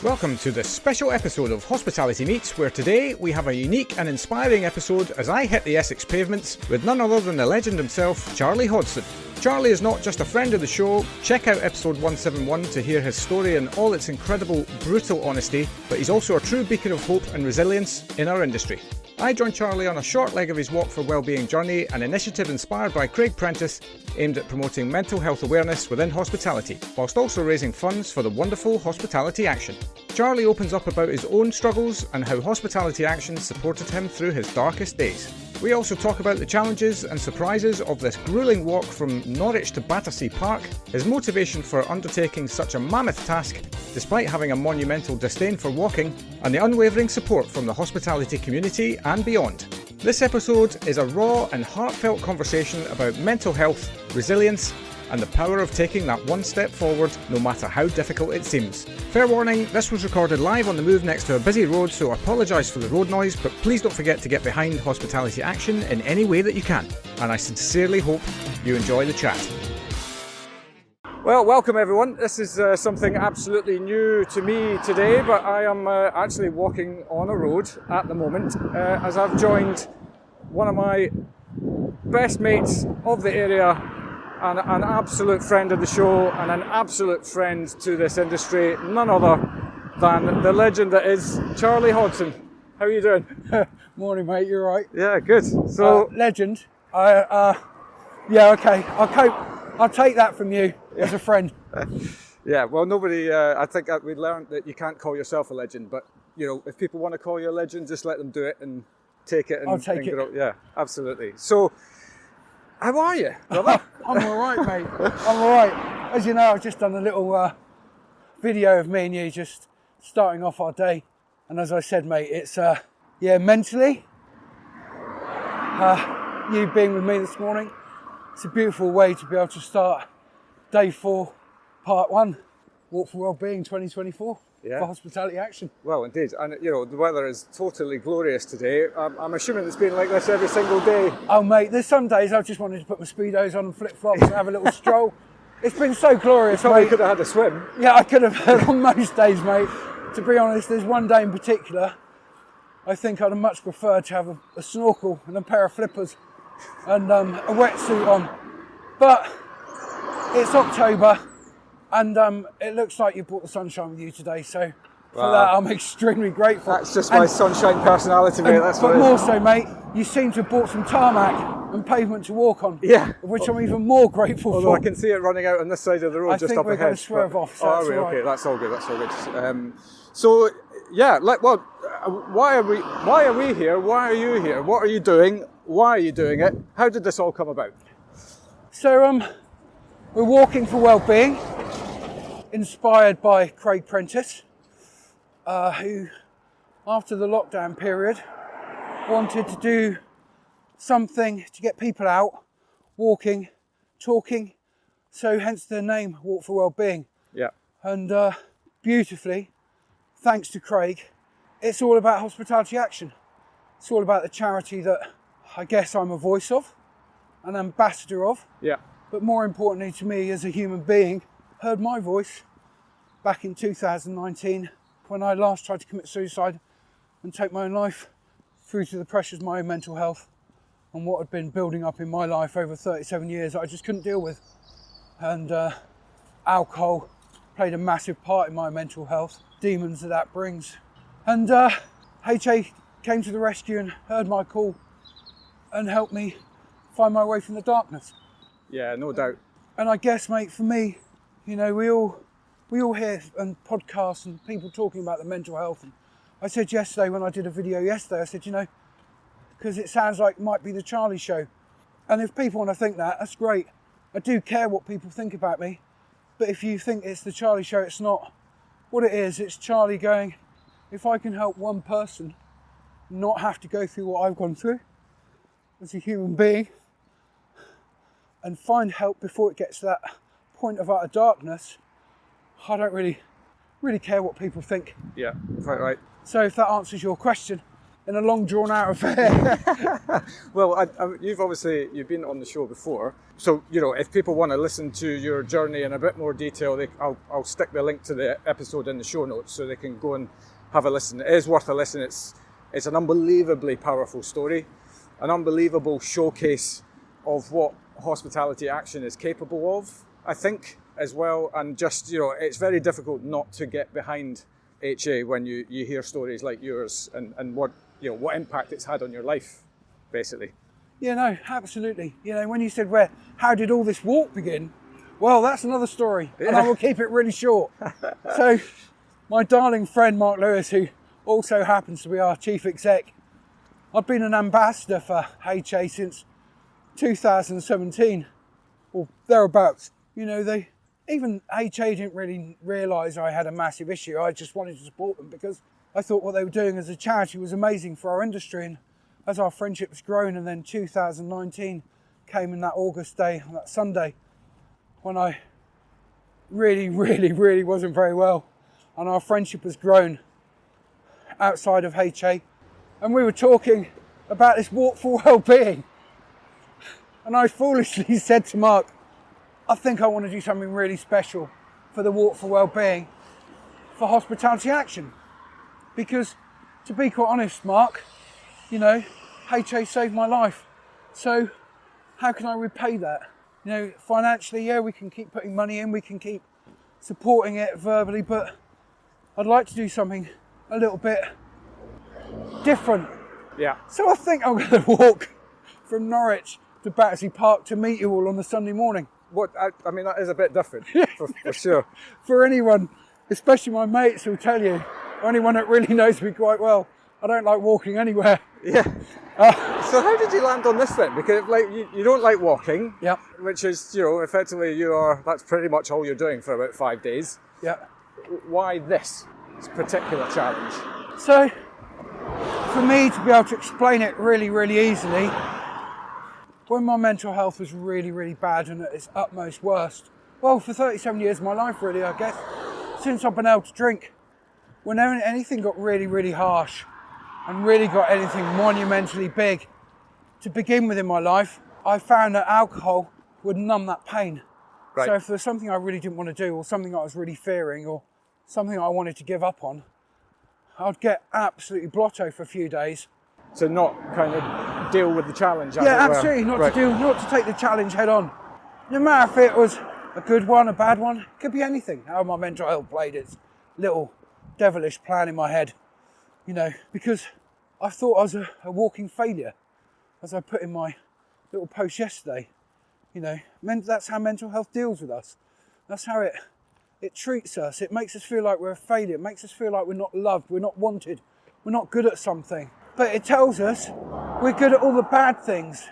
Welcome to this special episode of Hospitality Meets, where today we have a unique and inspiring episode as I hit the Essex pavements with none other than the legend himself, Charlie Hodson. Charlie is not just a friend of the show. Check out episode 171 to hear his story in all its incredible, brutal honesty, but he's also a true beacon of hope and resilience in our industry. I joined Charlie on a short leg of his Walk for Wellbeing journey, an initiative inspired by Craig Prentice aimed at promoting mental health awareness within hospitality, whilst also raising funds for the wonderful Hospitality Action. Charlie opens up about his own struggles and how Hospitality Action supported him through his darkest days. We also talk about the challenges and surprises of this gruelling walk from Norwich to Battersea Park, his motivation for undertaking such a mammoth task despite having a monumental disdain for walking, and the unwavering support from the hospitality community and beyond. This episode is a raw and heartfelt conversation about mental health, resilience, and the power of taking that one step forward no matter how difficult it seems. Fair warning, this was recorded live on the move next to a busy road, so I apologise for the road noise, but please don't forget to get behind Hospitality Action in any way that you can, and I sincerely hope you enjoy the chat. Well, welcome everyone. This is something absolutely new to me today, but I am actually walking on a road at the moment as I've joined one of my best mates of the area and an absolute friend of the show and an absolute friend to this industry, none other than the legend that is Charlie Hodson. How are you doing? Morning, mate. You all right? Yeah, good. So, legend. Yeah, okay. I'll take that from you as a friend. Yeah, well, nobody. I think we learned that you can't call yourself a legend, but you know, if people want to call you a legend, just let them do it and take it. And, I'll take it. Yeah, absolutely. So, how are you, brother? I'm all right, mate. I'm all right. As you know, I've just done a little video of me and you just starting off our day, and as I said, mate, it's mentally, you being with me this morning, it's a beautiful way to be able to start day 4, part 1, Walk for Wellbeing 2024 for Hospitality Action. Well, indeed, and you know the weather is totally glorious today. I'm assuming it's been like this every single day. Oh, mate, there's some days I've just wanted to put my speedos on and flip flops and have a little stroll. It's been so glorious, you probably mate. could have had a swim. Yeah, I could have on most days, mate. To be honest, there's one day in particular I think I'd have much preferred to have a snorkel and a pair of flippers and a wetsuit on. But it's October and it looks like you brought the sunshine with you today, so for that I'm extremely grateful. That's just my sunshine personality, mate. But more so, mate, you seem to have bought some tarmac and pavement to walk on, which I'm even more grateful for. Although I can see it running out on this side of the road just up ahead. I think we're going to swerve off, so that's all right. Okay, that's all good, that's all good. So, yeah, why are we here? Why are you here? What are you doing? Why are you doing it? How did this all come about? So, we're walking for Wellbeing, inspired by Craig Prentice, who, after the lockdown period, wanted to do something to get people out, walking, talking, so hence the name Walk for Wellbeing. Yeah. And beautifully, thanks to Craig, it's all about Hospitality Action. It's all about the charity that I guess I'm a voice of, an ambassador of. Yeah. But more importantly to me as a human being, heard my voice back in 2019 when I last tried to commit suicide and take my own life, through to the pressures of my own mental health and what had been building up in my life over 37 years that I just couldn't deal with. And alcohol played a massive part in my mental health, demons that brings. And HA came to the rescue and heard my call and helped me find my way from the darkness. Yeah, no doubt. And I guess, mate, for me, you know, we all hear and podcasts and people talking about the mental health. And I said yesterday, when I did a video yesterday, I said, you know, because it sounds like it might be the Charlie show. And if people want to think that, that's great. I do care what people think about me. But if you think it's the Charlie show, it's not. What it is, it's Charlie going, if I can help one person not have to go through what I've gone through as a human being and find help before it gets to that point of utter darkness, I don't really care what people think. Yeah, quite right. So if that answers your question, in a long drawn out affair. Well, you've been on the show before, so if people want to listen to your journey in a bit more detail, I'll stick the link to the episode in the show notes so they can go and have a listen. It is worth a listen. It's an unbelievably powerful story, an unbelievable showcase of what hospitality action is capable of, I think, as well. And just, it's very difficult not to get behind HA when you hear stories like yours and what impact it's had on your life, basically. Yeah, no, absolutely. When you said, how did all this walk begin? Well, that's another story, and I will keep it really short. So, my darling friend Mark Lewis, who also happens to be our chief exec, I've been an ambassador for HA since 2017, or thereabouts. Even HA didn't really realise I had a massive issue. I just wanted to support them because I thought what they were doing as a charity was amazing for our industry. And as our friendship has grown, and then 2019 came in that August day, on that Sunday, when I really, really, really wasn't very well. And our friendship has grown outside of HA. And we were talking about this walk for Wellbeing. And I foolishly said to Mark, I think I want to do something really special for the Walk for Wellbeing, for hospitality action. Because, to be quite honest, Mark, HA saved my life. So, how can I repay that? Financially, yeah, we can keep putting money in, we can keep supporting it verbally, but I'd like to do something a little bit different. Yeah. So I think I'm going to walk from Norwich to Battersea Park to meet you all on the Sunday morning. That is a bit different, for sure. For anyone, especially my mates who'll tell you, or anyone that really knows me quite well, I don't like walking anywhere. Yeah. So how did you land on this then? Because you don't like walking, Yep. Which is, effectively that's pretty much all you're doing for about 5 days. Yeah. Why this particular challenge? So, for me to be able to explain it really, really easily, when my mental health was really, really bad and at its utmost worst, well, for 37 years of my life, really, I guess, since I've been able to drink, whenever anything got really, really harsh and really got anything monumentally big to begin with in my life, I found that alcohol would numb that pain. Right. So if there was something I really didn't want to do, or something I was really fearing, or something I wanted to give up on, I'd get absolutely blotto for a few days. To not kind of deal with the challenge. Yeah, absolutely, not to take the challenge head on. No matter if it was a good one, a bad one, it could be anything. How my mental health played its little devilish plan in my head, because I thought I was a walking failure, as I put in my little post yesterday. That's how mental health deals with us. That's how it treats us. It makes us feel like we're a failure. It makes us feel like we're not loved, we're not wanted, we're not good at something. But it tells us we're good at all the bad things.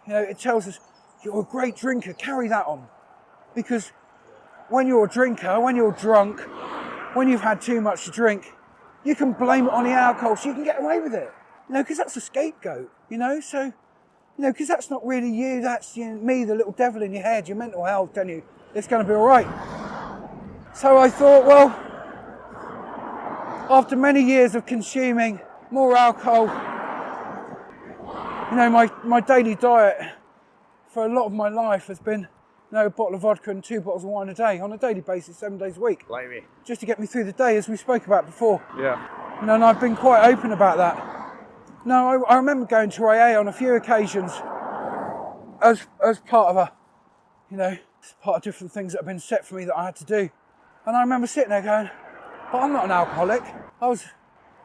It tells us you're a great drinker, carry that on. Because when you're a drinker, when you're drunk, when you've had too much to drink, you can blame it on the alcohol so you can get away with it. Because that's a scapegoat, so, because that's not really you, that's me, the little devil in your head, your mental health telling you it's going to be all right. So I thought, well, after many years of consuming more alcohol, my daily diet for a lot of my life has been a bottle of vodka and 2 bottles of wine a day on a daily basis, 7 days a week. Blimey. Just to get me through the day, as we spoke about before. Yeah. And I've been quite open about that. No, I remember going to AA on a few occasions as part of part of different things that have been set for me that I had to do. And I remember sitting there going, but I'm not an alcoholic. I was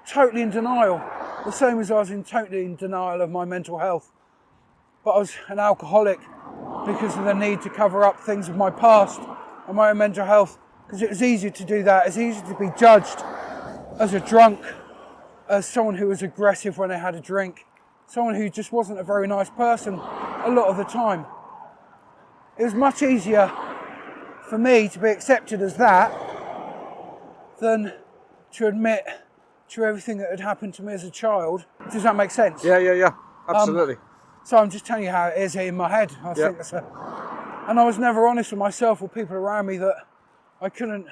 totally in denial, the same as I was totally in denial of my mental health. But I was an alcoholic because of the need to cover up things of my past and my own mental health, because it was easier to do that. It's easier to be judged as a drunk, as someone who was aggressive when they had a drink, someone who just wasn't a very nice person a lot of the time. It was much easier for me to be accepted as that than to admit to everything that had happened to me as a child. Does that make sense? Yeah. Absolutely. So I'm just telling you how it is in my head. I think that's and I was never honest with myself or people around me that I couldn't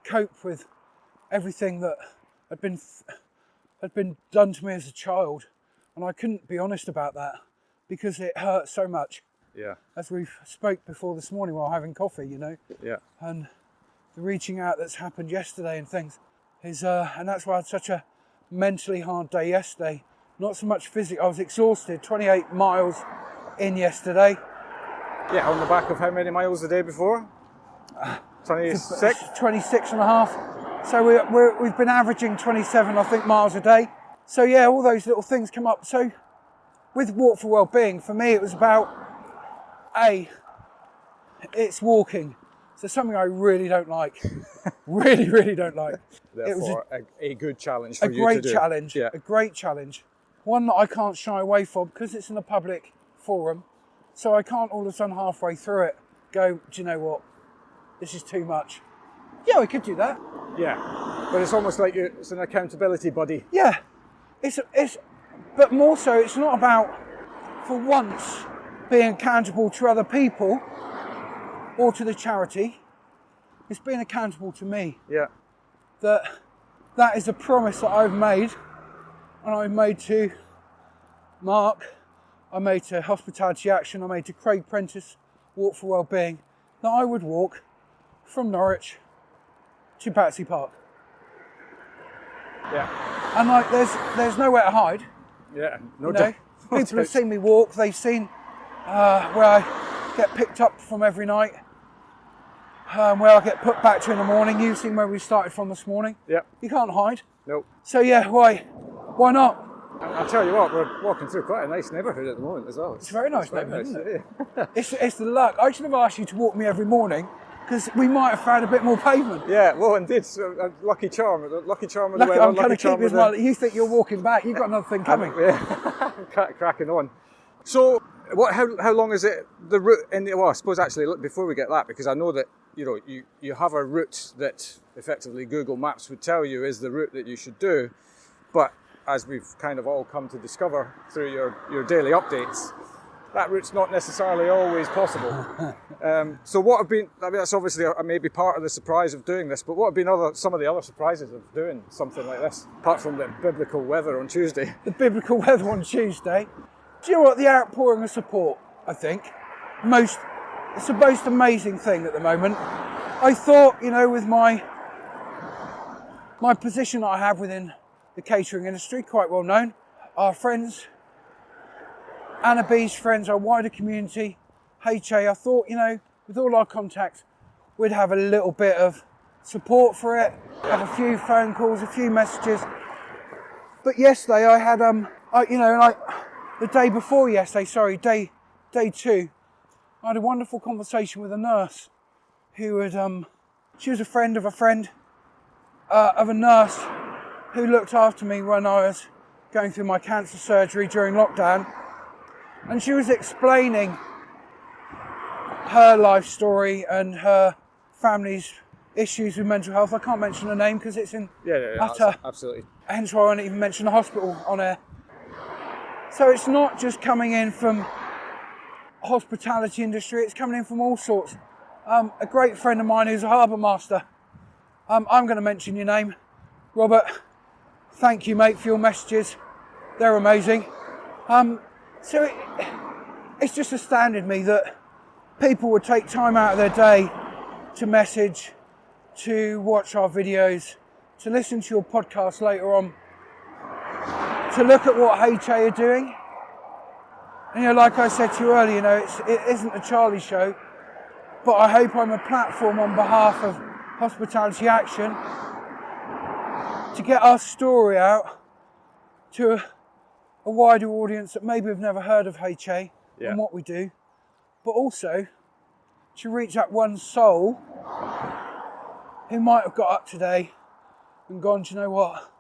cope with everything that had had been done to me as a child, and I couldn't be honest about that because it hurt so much. Yeah. As we spoke before this morning while having coffee, Yeah. and the reaching out that's happened yesterday and things is, and that's why I had such a mentally hard day yesterday. Not so much physically, I was exhausted. 28 miles in yesterday. Yeah, on the back of how many miles the day before? 26? 26 and a half. So we've been averaging 27, I think, miles a day. So yeah, all those little things come up. So with Walk for Wellbeing, for me it was about, it's walking. So something I really don't like. really, really don't like. Therefore, it was a good challenge for you to do. A great challenge. One that I can't shy away from because it's in a public forum. So I can't all of a sudden halfway through it go, do you know what? This is too much. Yeah, we could do that. Yeah, but it's almost like it's an accountability buddy. Yeah, but more so, it's not about, for once, being accountable to other people or to the charity. It's being accountable to me. Yeah. That is a promise that I've made, and I've made to Mark, I made to Hospitality Action, I made to Craig Prentice, Walk for Wellbeing, that I would walk from Norwich to Battersea Park. Yeah. And like, there's nowhere to hide. Yeah, no doubt. People have seen me walk, they've seen where I get picked up from every night, where I get put back to in the morning. You've seen where we started from this morning. Yeah. You can't hide. Nope. So yeah, why not? I'll tell you what, we're walking through quite a nice neighbourhood at the moment as well. It's a very nice neighbourhood, isn't it? Yeah. It's the luck. I should have asked you to walk me every morning, because we might have found a bit more pavement. Yeah, well, indeed. So, lucky charm of the weather. I'm kind of keeping you think you're walking back. You've got another thing coming. Yeah, cracking on. So, how long is it, the route in the, well, I suppose actually, look, before we get that, because I know that, you have a route that effectively Google Maps would tell you is the route that you should do, but as we've kind of all come to discover through your daily updates, that route's not necessarily always possible. So what have been, that's obviously maybe part of the surprise of doing this, but what have been some of the other surprises of doing something like this, apart from the biblical weather on Tuesday? The biblical weather on Tuesday. Do you know what? The outpouring of support, I think. It's the most amazing thing at the moment. I thought, with my position that I have within the catering industry, quite well known, our friends, Anna B's friends, our wider community, HA, I thought, with all our contacts, we'd have a little bit of support for it, have a few phone calls, a few messages. But yesterday I had, the day before yesterday, day 2, I had a wonderful conversation with a nurse who had, she was a friend of a nurse who looked after me when I was going through my cancer surgery during lockdown. And she was explaining her life story and her family's issues with mental health. I can't mention her name because it's in utter... Absolutely. Hence why I won't even mention the hospital on air. So it's not just coming in from hospitality industry, it's coming in from all sorts. A great friend of mine who's a harbour master, I'm going to mention your name, Robert. Thank you, mate, for your messages. They're amazing. So it's just astounded me that people would take time out of their day to message, to watch our videos, to listen to your podcast later on, to look at what HA are doing. And, like I said to you earlier, it isn't a Charlie show, but I hope I'm a platform on behalf of Hospitality Action to get our story out to a wider audience that maybe have never heard of HA and what we do, but also to reach that one soul who might have got up today and gone, do you know what?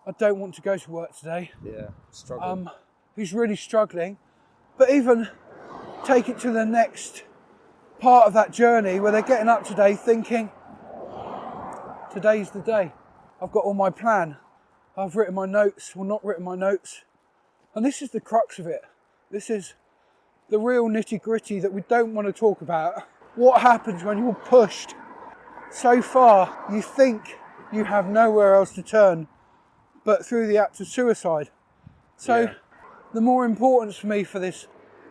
I don't want to go to work today. Yeah, struggling. Who's really struggling, but even take it to the next part of that journey where they're getting up today thinking, today's the day. I've got all my plan. I've written my notes or not written my notes. And this is the crux of it. This is the real nitty gritty that we don't want to talk about. What happens when you're pushed so far you think you have nowhere else to turn but through the act of suicide. So the more importance for me for this,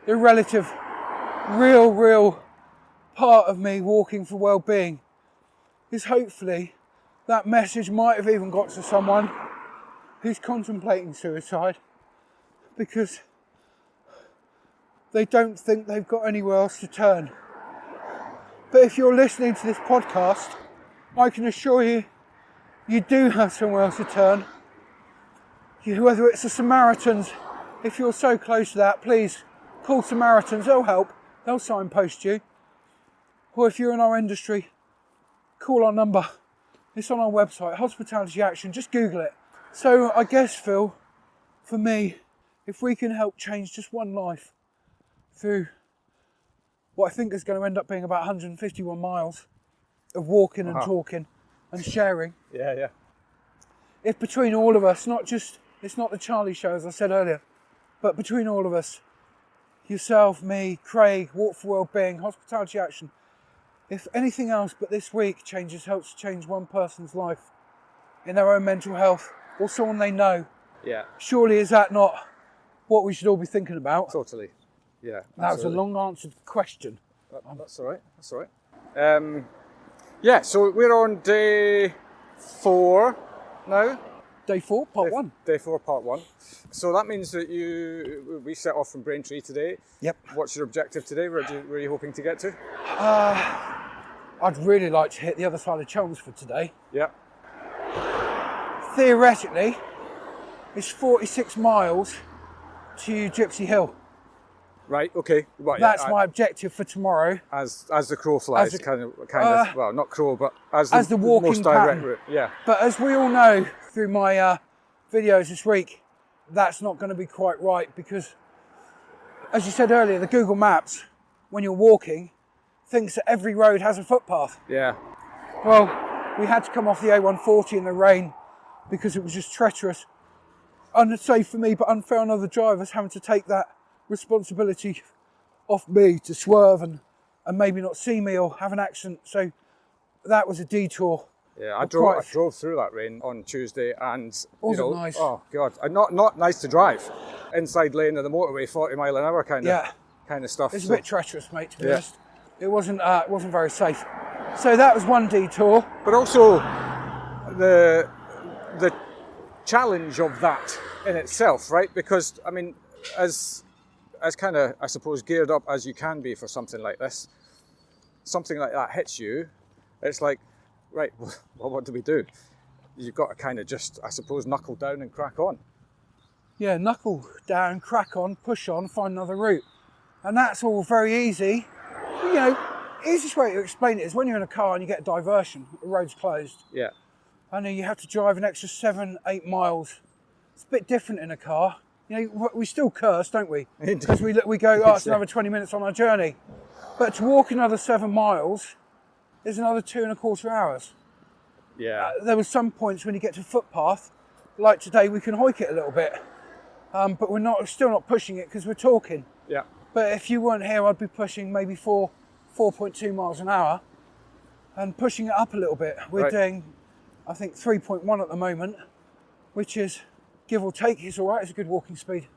the relative, real part of me walking for well-being is hopefully that message might have even got to someone who's contemplating suicide because they don't think they've got anywhere else to turn. But if you're listening to this podcast, I can assure you, you do have somewhere else to turn. Whether it's the Samaritans, if you're so close to that, please call Samaritans, they'll help, they'll signpost you. Or if you're in our industry, call our number. It's on our website, Hospitality Action, just Google it. So I guess, Phil, for me, if we can help change just one life through what I think is going to end up being about 151 miles of walking and talking and sharing. Yeah. If between all of us, it's not the Charlie show, as I said earlier, but between all of us, yourself, me, Craig, Walk for Wellbeing, Hospitality Action, if anything else but this week helps change one person's life in their own mental health or someone they know, surely is that not what we should all be thinking about? Totally. Yeah. That was a long answered question. That's all right. So we're on day 4 now. Day 4, part 1. Day 4, part 1. So that means that we set off from Braintree today. Yep. What's your objective today? Where are you hoping to get to? I'd really like to hit the other side of Chelmsford today. Yeah. Theoretically, it's 46 miles to Gypsy Hill. Right. Okay. Right. That's my objective for tomorrow. As the crow flies, kind of. Well, not crow, but as the walking most direct pattern. route. Yeah. But as we all know through my videos this week, that's not going to be quite right because, as you said earlier, the Google Maps, when you're walking, thinks that every road has a footpath. Yeah. Well, we had to come off the A140 in the rain because it was just treacherous. Unsafe for me, but unfair on other drivers having to take that responsibility off me to swerve and maybe not see me or have an accident. So that was a detour. Yeah, I drove through that rain on Tuesday and wasn't nice. Oh God, not nice to drive. Inside lane of the motorway, 40 mile an hour kind of stuff. It's a bit treacherous, mate, to be honest. It wasn't very safe. So that was one detour. But also the challenge of that in itself, right? Because I mean, as kind of, I suppose, geared up as you can be for something like this, something like that hits you, it's like, right, well, what do we do? You've got to kind of just, I suppose, knuckle down and crack on. Yeah, knuckle down, crack on, push on, find another route. And that's all very easy. You know, easiest way to explain it is when you're in a car and you get a diversion, the road's closed. Yeah. And then you have to drive an extra 7-8 miles. It's a bit different in a car. You know, we still curse, don't we? Because we go, it's another 20 minutes on our journey. But to walk another 7 miles is another 2.25 hours. Yeah. There were some points when you get to footpath, like today, we can hoik it a little bit. But we're still not pushing it because we're talking. Yeah. But if you weren't here, I'd be pushing maybe 4.2 miles an hour and pushing it up a little bit. We're doing, I think, 3.1 at the moment, which is, give or take, it's all right. It's a good walking speed.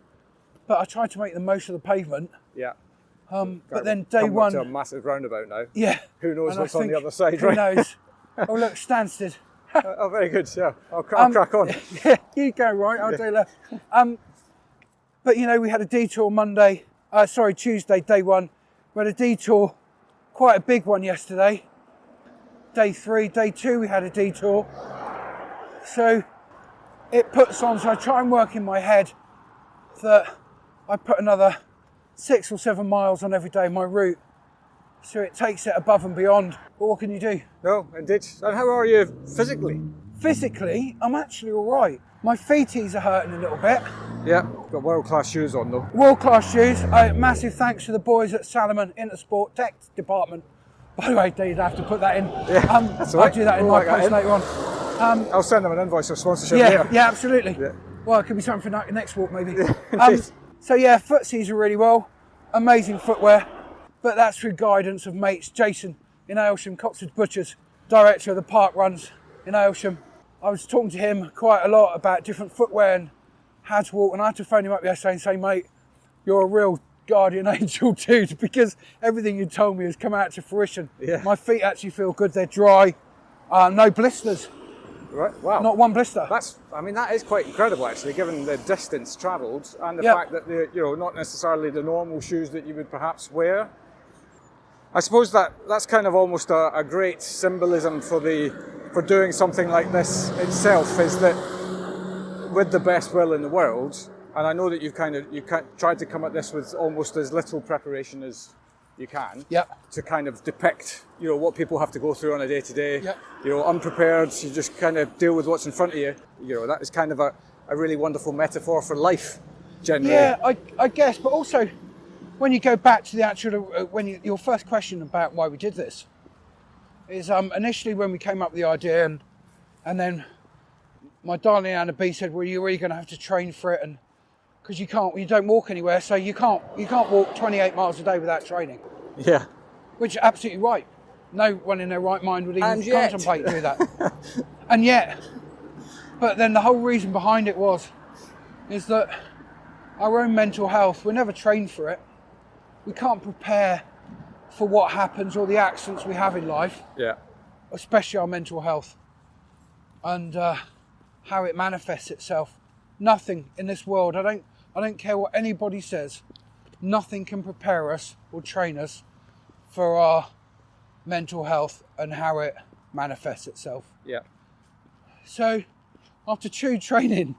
But I tried to make the most of the pavement. Yeah. But then day one... to a massive roundabout now. Yeah. Who knows what's on the other side, right? Who knows? Oh, look, Stansted. Oh, very good, yeah. I'll crack on. Yeah, you go right, I'll do left. But, you know, we had a detour Tuesday, day one. We had a detour, quite a big one yesterday. Day 3, day 2, we had a detour. So it puts on, so I try and work in my head that I put another 6 or 7 miles on every day, my route. So it takes it above and beyond. But what can you do? No, indeed. And how are you physically? Physically, I'm actually all right. My feeties are hurting a little bit. Yeah, got world-class shoes on though. World-class shoes. Massive thanks to the boys at Salomon Intersport Tech Department. By the way, you'd have to put that in. Yeah, that's all right. I'll do that in my post later on. I'll send them an invoice for sponsorship later. Yeah, absolutely. Yeah. Well, it could be something for next walk maybe. So yeah, footsies are really well. Amazing footwear. But that's through guidance of mates. Jason in Aylsham, Coxford Butchers, director of the park runs in Aylsham. I was talking to him quite a lot about different footwear and how to walk, and I had to phone him up yesterday and say, mate, you're a real guardian angel dude, because everything you told me has come out to fruition. Yeah. My feet actually feel good, they're dry, no blisters. Right. Wow. Not one blister. That is quite incredible, actually, given the distance travelled and the Yep. fact that they're, not necessarily the normal shoes that you would perhaps wear. I suppose that's kind of almost a great symbolism for doing something like this itself, is that with the best will in the world, and I know that you tried to come at this with almost as little preparation as you can, to kind of depict, what people have to go through on a day-to-day. Unprepared, you just kind of deal with what's in front of you. That is kind of a really wonderful metaphor for life, generally. Yeah, I guess, but also when you go back to the actual, your first question about why we did this is initially when we came up with the idea, and then my darling Anna B said, well, you're really going to have to train for it, and because you don't walk anywhere, so you can't walk 28 miles a day without training. Yeah. Which is absolutely right. No one in their right mind would even contemplate doing that. And yet, but then the whole reason behind it is that our own mental health, we're never trained for it. We can't prepare for what happens or the accidents we have in life. Yeah. Especially our mental health and how it manifests itself. Nothing in this world, I don't care what anybody says, nothing can prepare us or train us for our mental health and how it manifests itself. Yeah. So after 2 training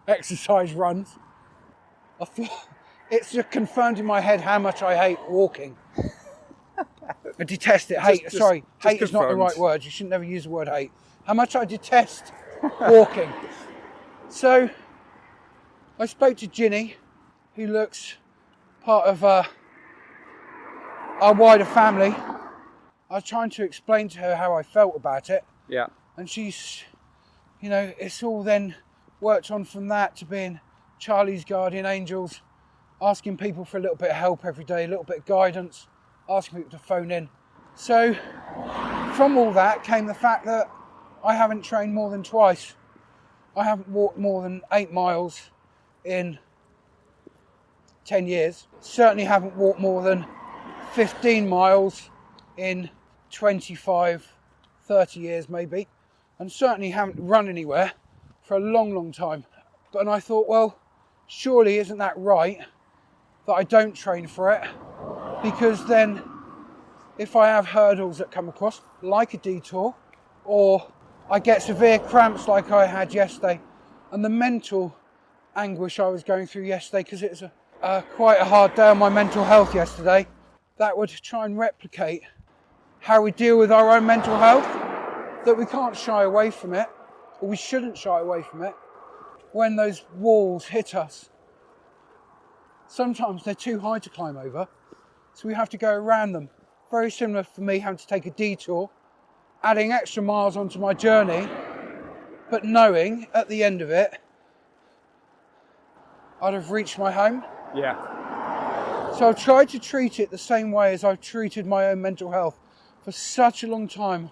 exercise runs, I thought it's just confirmed in my head how much I hate walking. I detest it. Hate is confirmed. not the right word. You shouldn't never use the word hate. How much I detest walking. So I spoke to Ginny, who looks part of our wider family. I was trying to explain to her how I felt about it. Yeah. And she's, it's all then worked on from that to being Charlie's guardian angels, asking people for a little bit of help every day, a little bit of guidance, asking people to phone in. So from all that came the fact that I haven't trained more than twice. I haven't walked more than 8 miles in 10 years. Certainly haven't walked more than 15 miles in 25, 30 years maybe. And certainly haven't run anywhere for a long, long time. And I thought, well, surely isn't that right that I don't train for it? Because then if I have hurdles that come across, like a detour, or I get severe cramps like I had yesterday, and the mental anguish I was going through yesterday, because it was quite a hard day on my mental health yesterday, that would try and replicate how we deal with our own mental health, that we can't shy away from it, or we shouldn't shy away from it. When those walls hit us, sometimes they're too high to climb over, so we have to go around them. Very similar for me having to take a detour, adding extra miles onto my journey, but knowing at the end of it, I'd have reached my home. Yeah. So I've tried to treat it the same way as I've treated my own mental health for such a long time.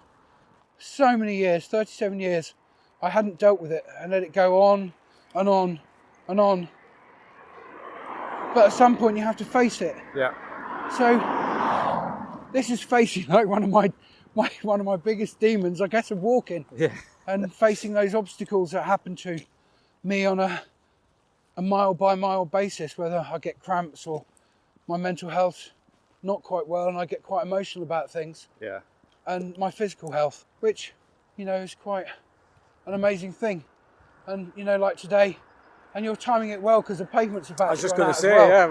So many years, 37 years, I hadn't dealt with it and let it go on and on and on. But at some point you have to face it. Yeah. So this is facing like one of my biggest demons, I guess, of walking. Yeah. And facing those obstacles that happen to me on a mile by mile basis, whether I get cramps or my mental health not quite well and I get quite emotional about things. Yeah. And my physical health, which, is quite an amazing thing. And, like today, and you're timing it well because the pavement's about to run out. I was just going to say, well. yeah,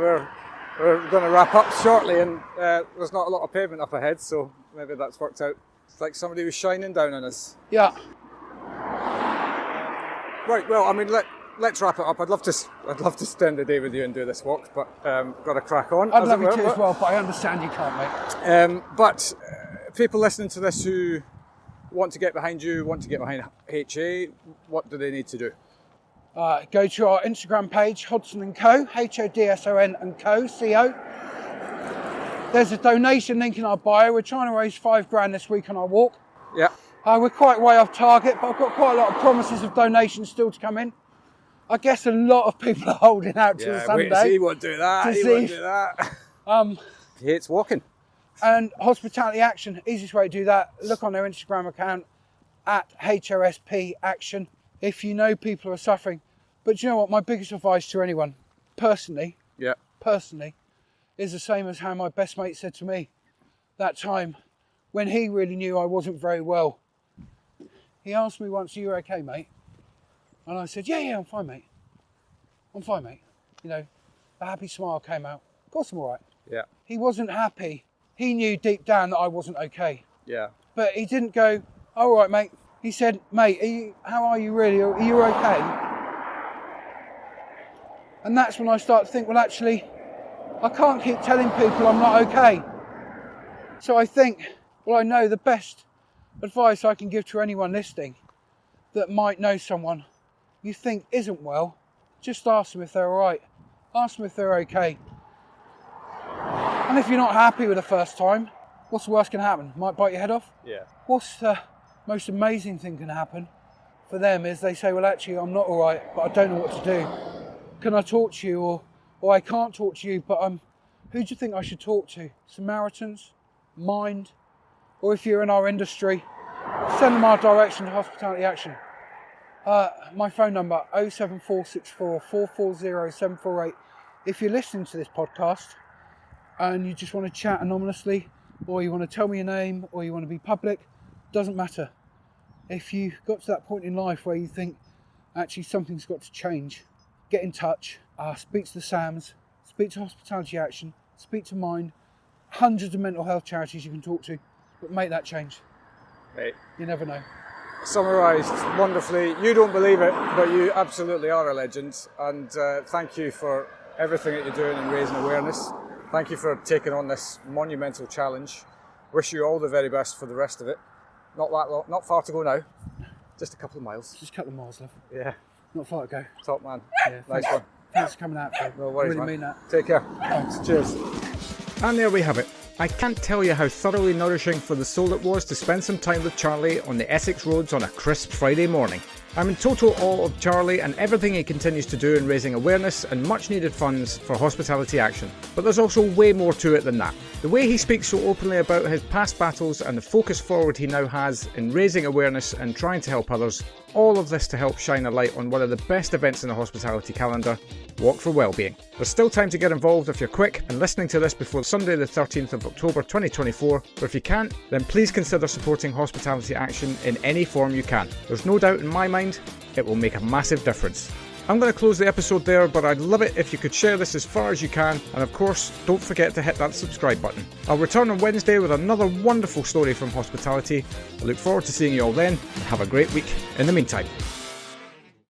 we're going to wrap up shortly, and there's not a lot of pavement up ahead, so maybe that's worked out. It's like somebody was shining down on us. Yeah. Right. Well, I mean, let's wrap it up. I'd love to spend the day with you and do this walk, but got to crack on. I'd love you to as well, but I understand you can't, mate. But people listening to this who want to get behind you, want to get behind HA, what do they need to do? Go to our Instagram page, Hodson & Co, Hodson & Co, CO. There's a donation link in our bio. We're trying to raise £5,000 this week on our walk. Yeah. We're quite way off target, but I've got quite a lot of promises of donations still to come in. I guess a lot of people are holding out till Sunday. Wait to see, he won't do that, he won't do that. He hates walking. And Hospitality Action, easiest way to do that, look on their Instagram account at HOSP Action if you know people are suffering. But you know what, my biggest advice to anyone, personally, is the same as how my best mate said to me that time when he really knew I wasn't very well. He asked me once, "Are you okay, mate?" And I said, yeah, I'm fine, mate. I'm fine, mate. You know, a happy smile came out. Of course I'm all right. Yeah. He wasn't happy. He knew deep down that I wasn't okay. Yeah. But he didn't go, "All right, mate." He said, "Mate, how are you really? Are you okay?" And that's when I start to think, well, actually, I can't keep telling people I'm not okay. So I think, well, I know the best advice I can give to anyone listening that might know someone you think isn't well, just ask them if they're all right. Ask them if they're okay. And if you're not happy with the first time, what's the worst can happen? Might bite your head off? Yeah. What's the most amazing thing can happen for them is they say, well, actually, I'm not all right, but I don't know what to do. Can I talk to you? Or I can't talk to you, but who do you think I should talk to? Samaritans? Mind? Or if you're in our industry, send them our direction to Hospitality Action. My phone number, 07464 440 748. If you're listening to this podcast and you just want to chat anonymously, or you want to tell me your name, or you want to be public, doesn't matter. If you got to that point in life where you think, actually something's got to change, get in touch, speak to the SAMs, speak to Hospitality Action, speak to Mind, hundreds of mental health charities you can talk to, but make that change. Right. You never know. Summarised wonderfully. You don't believe it, but you absolutely are a legend. And thank you for everything that you're doing in raising awareness. Thank you for taking on this monumental challenge. Wish you all the very best for the rest of it. Not that long, not far to go now. Just a couple of miles. Just a couple of miles, love. Yeah. Not far to go. Top man. Yeah, Nice one. Thanks for coming out, Phil. No worries, I really man. mean that. Take care. Thanks. Cheers. And there we have it. I can't tell you how thoroughly nourishing for the soul it was to spend some time with Charlie on the Essex roads on a crisp Friday morning. I'm in total awe of Charlie and everything he continues to do in raising awareness and much needed funds for Hospitality Action. But there's also way more to it than that. The way he speaks so openly about his past battles and the focus forward he now has in raising awareness and trying to help others, all of this to help shine a light on one of the best events in the hospitality calendar, Walk for Wellbeing. There's still time to get involved if you're quick and listening to this before Sunday the 13th of October 2024, but if you can't, then please consider supporting Hospitality Action in any form you can. There's no doubt in my mind, it will make a massive difference. I'm going to close the episode there, but I'd love it if you could share this as far as you can, and of course, don't forget to hit that subscribe button. I'll return on Wednesday with another wonderful story from hospitality. I look forward to seeing you all then, and have a great week in the meantime.